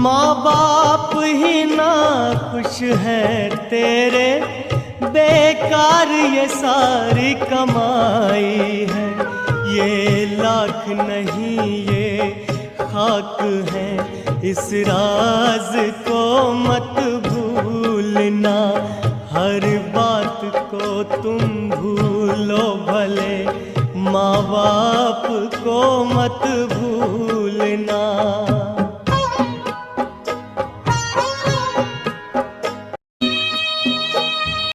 माँ बाप ही ना खुश है तेरे, बेकार ये सारी कमाई है। ये लाख नहीं ये खाक है, इस राज को मत भूलना। हर बात को तुम भूलो भले, माँ बाप को मत भूलना।